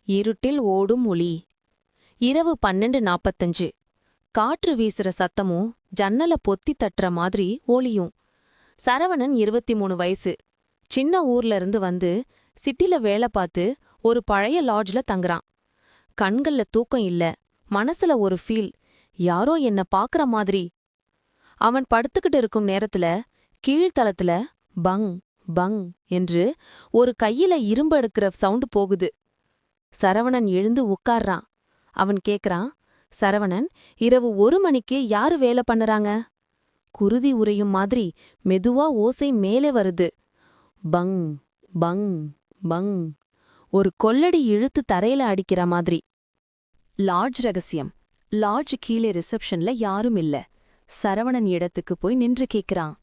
இருட்டில் ஓடும் ஒளி. இரவு 12:45. காற்று வீசுற சத்தமும் ஜன்னல பொத்தி தட்டுற மாதிரி ஒளியும். சரவணன் 23 வயசு. சின்ன ஊர்ல இருந்து வந்து சிட்டில வேலை பார்த்து ஒரு பழைய லாட்ஜ்ல தங்குறான். கண்கள்ல தூக்கம் இல்ல, மனசுல ஒரு ஃபீல், யாரோ என்ன பாக்குற மாதிரி. அவன் படுத்துக்கிட்டு இருக்கும் நேரத்துல கீழ்த்தளத்துல பங் பங் என்று ஒரு கையில இரும்பு எடுக்கிற சவுண்டு போகுது. சரவணன் எழுந்து உட்கார்றான். அவன் கேக்குறான், சரவணன், இரவு 1 மணிக்கு யாரு வேலை பண்ணுறாங்க? குருதி உறையும் மாதிரி மெதுவா ஓசை மேலே வருது. பங் பங் பங். ஒரு கொல்லடி இழுத்து தரையில அடிக்கிற மாதிரி. லாட்ஜ் ரகசியம். லாட்ஜ் கீழே ரிசப்ஷன்ல யாரும் இல்ல. சரவணன் இடத்துக்கு போய் நின்று கேக்குறான்,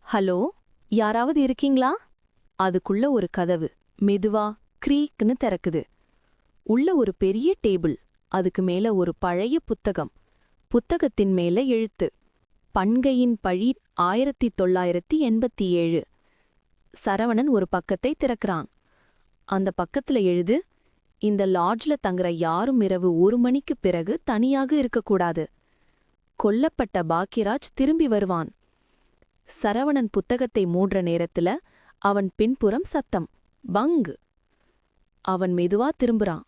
ஹலோ, யாராவது இருக்கீங்களா? அதுக்குள்ள ஒரு கதவு மெதுவா க்ரீக்னு திறக்குது. உள்ள ஒரு பெரிய டேபிள், அதுக்கு மேல ஒரு பழைய புத்தகம். புத்தகத்தின் மேல எழுத்து, பண்கையின் பழி 1987. சரவணன் ஒரு பக்கத்தை திறக்கிறான். அந்த பக்கத்துல எழுது, இந்த லாட்ஜ்ல தங்குற யாரும் இரவு 1 மணிக்குப் பிறகு தனியாக இருக்கக்கூடாது. கொல்லப்பட்ட பாக்கியராஜ் திரும்பி வருவான். சரவணன் புத்தகத்தை மூடுற நேரத்துல அவன் பின்புறம் சத்தம், பங்கு. அவன் மெதுவா திரும்புறான்.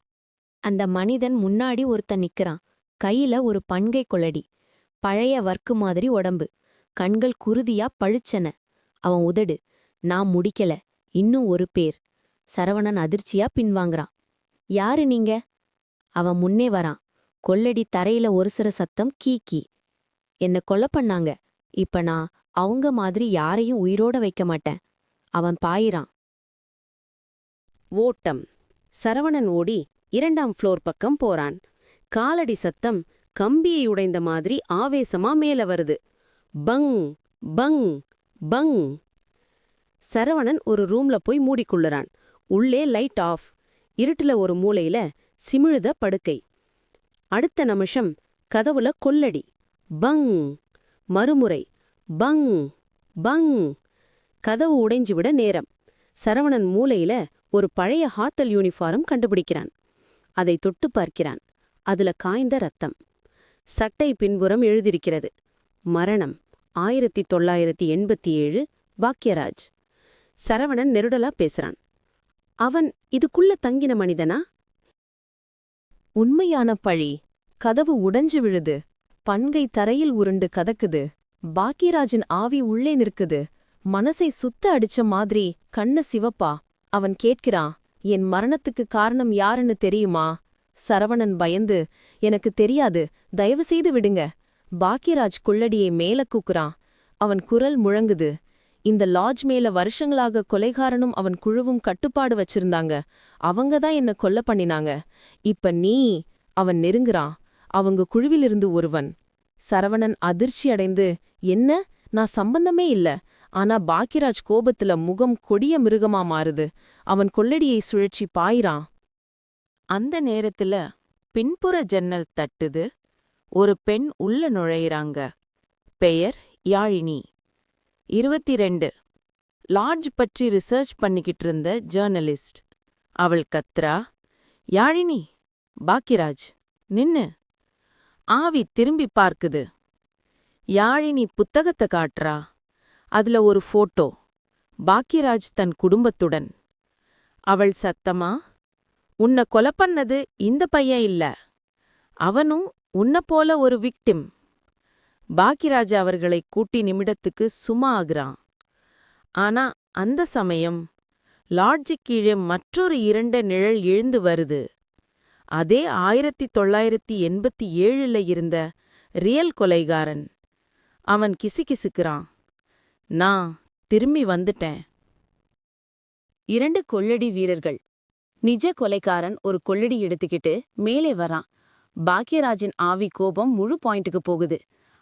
அந்த மனிதன் முன்னாடி ஒருத்தன் நிக்கிறான். கையில ஒரு பண்கை கொள்ளடி, பழைய வர்க்கு மாதிரி உடம்பு, கண்கள் குருதியா பழிச்சன. அவன் உதடு, நான் முடிக்கல, இன்னும் ஒரு பேர். சரவணன் அதிர்ச்சியா பின்வாங்கறான். யாரு நீங்க? அவன் முன்னே வரான். கொள்ளடி தரையில ஒரு சிற சத்தம், கீ. என்ன கொலை பண்ணாங்க. இப்ப நான் அவங்க மாதிரி யாரையும் உயிரோட வைக்க மாட்டேன். அவன் பாயிறான். ஓட்டம். சரவணன் ஓடி 2ஆம் ஃப்ளோர் பக்கம் போறான். காலடி சத்தம் கம்பியை உடைந்த மாதிரி ஆவேசமா மேல வருது. பங் பங் பங். சரவணன் ஒரு ரூம்ல போய் மூடிக்குள்ளுறான். உள்ளே லைட் ஆஃப். இருட்டுல ஒரு மூலையில சிமிழுத படுக்கை. அடுத்த நிமிஷம் கதவுல கொல்லடி. பங். மறுமுறை பங் பங். கதவு உடைஞ்சுவிட நேரம். சரவணன் மூலையில ஒரு பழைய ஹாத்தல் யூனிஃபார்ம் கண்டுபிடிக்கிறான். அதை தொட்டு பார்க்கிறான். அதுல காய்ந்த ரத்தம். சட்டை பின்புறம் எழுதியிருக்கிறது, மரணம் 1987, பாக்கியராஜ். சரவணன் நெருடலா பேசுறான். அவன் இதுக்குள்ள தங்கின மனிதனா? உண்மையான பழி. கதவு உடைஞ்சு விழுது. பண்கை தரையில் உருண்டு கதக்குது. பாக்கியராஜின் ஆவி உள்ளே நிற்குது. மனசை சுத்த அடிச்ச மாதிரி கண்ணு சிவப்பா. அவன் கேட்கிறான், என் மரணத்துக்கு காரணம் யாருன்னு தெரியுமா? சரவணன் பயந்து, எனக்கு தெரியாது, தயவு செய்து விடுங்க. பாக்கியராஜ் கொள்ளடியை மேல கூக்குறான். அவன் குரல் முழங்குது. இந்த லாட்ஜ் மேல வருஷங்களாக கொலைகாரனும் அவன் குழுவும் கட்டுப்பாடு வச்சிருந்தாங்க. அவங்கதான் என்ன கொல்ல பண்ணினாங்க. இப்ப நீ. அவன் நெருங்குறான். அவங்க குழுவிலிருந்து ஒருவன். சரவணன் அதிர்ச்சி அடைந்து, என்ன? நான் சம்பந்தமே இல்ல. ஆனா பாக்கியராஜ் கோபத்துல முகம் கொடிய மிருகமா மாறுது. அவன் கொள்ளடியை சுழற்சி பாயிறான். அந்த நேரத்துல பின்புற ஜன்னல் தட்டுது. ஒரு பெண் உள்ள நுழையிறாங்க. பெயர் யாழினி. 22. லாட்ஜ் பற்றி ரிசர்ச் பண்ணிக்கிட்டு இருந்த ஜேர்னலிஸ்ட். அவள் கத்ரா, யாழினி, பாக்கியராஜ், நின்னு. ஆவி திரும்பி பார்க்குது. யாழினி புத்தகத்தை காட்டுறா. அதுல ஒரு போட்டோ, பாக்கியராஜ் தன் குடும்பத்துடன். அவள் சத்தமா, உன்னை கொலை பண்ணது இந்த பையன் இல்ல, அவனும் உன்ன போல ஒரு விக்டிம். பாக்கியராஜ் அவர்களை கூட்டி நிமிடத்துக்கு சும்மா ஆகுறான். ஆனா அந்த சமயம் லாட்ஜு கீழே மற்றொரு 2 நிழல் எழுந்து வருது. அதே 1987ல இருந்த ரியல் கொலைகாரன். அவன் கிசுகிசுக்கிறான், நான் திரும்பி வந்துட்டேன். 2 கொள்ளடி வீரர்கள். நிஜ கொலைக்காரன் ஒரு கொள்ளடி எடுத்துக்கிட்டு மேலே வரான். பாக்கியராஜின் ஆவி கோபம் முழு பாயிண்ட்டுக்கு போகுது.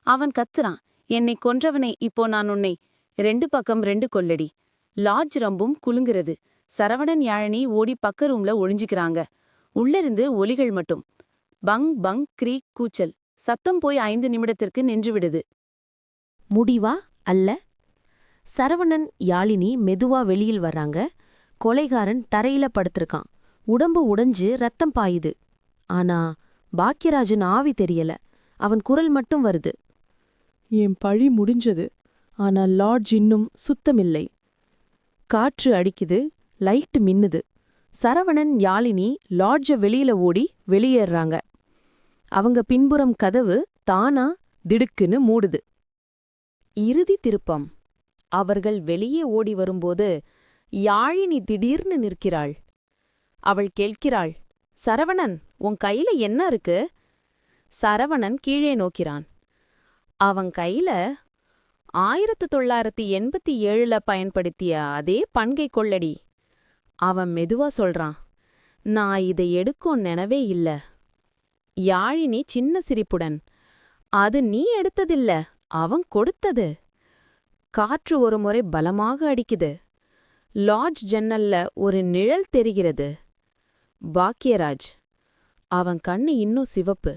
அவன் கத்துறான், என்னை கொன்றவனை இப்போ நான் உன்னை. 2 பக்கம் 2 கொள்ளடி. லாட்ஜ் ரம்பும் குலுங்குறது. சரவணன் யாழினி ஓடி பக்க ரூம்ல ஒளிஞ்சிக்கிறாங்க. உள்ளிருந்து ஒலிகள் மட்டும். பங் பங் க்ரீக் கூச்சல். சத்தம் போய் 5 நிமிடத்திற்கு நின்றுவிடுது. முடிவா அல்ல. சரவணன் யாழினி மெதுவா வெளியில் வர்றாங்க. கொலைகாரன் தரையில படுத்திருக்கான். உடம்பு உடைஞ்சு ரத்தம் பாயுது. ஆனா பாக்கியராஜன் ஆவி தெரியல. அவன் குரல் மட்டும் வருது. என் பழி முடிஞ்சது. ஆனா லாட்ஜ் இன்னும் சுத்தமில்லை. காற்று அடிக்குது, லைட்டு மின்னுது. சரவணன், யாழினி லாட்ஜ வெளியில ஓடி வெளியேறாங்க. அவங்க பின்புறம் கதவு தானா திடுக்குன்னு மூடுது. இறுதி திருப்பம். அவர்கள் வெளியே ஓடி வரும்போது யாழினி திடீர்னு நிற்கிறாள். அவள் கேட்கிறாள், சரவணன், உன் கையில என்ன இருக்கு? சரவணன் கீழே நோக்கிறான். அவன் கையில 1987ல பயன்படுத்திய அதே பன்கை கொள்ளடி. அவன் மெதுவா சொல்றான், நான் இதை எடுக்கும் நினைவே இல்ல. யாழினி சின்ன சிரிப்புடன், அது நீ எடுத்ததில்ல, அவன் கொடுத்தது. காற்று ஒரு முறை பலமாக அடிக்குது. லாட்ஜ் ஜன்னல்ல ஒரு நிழல் தெரிகிறது. பாக்கியராஜ். அவன் கண்ணு இன்னும் சிவப்பு.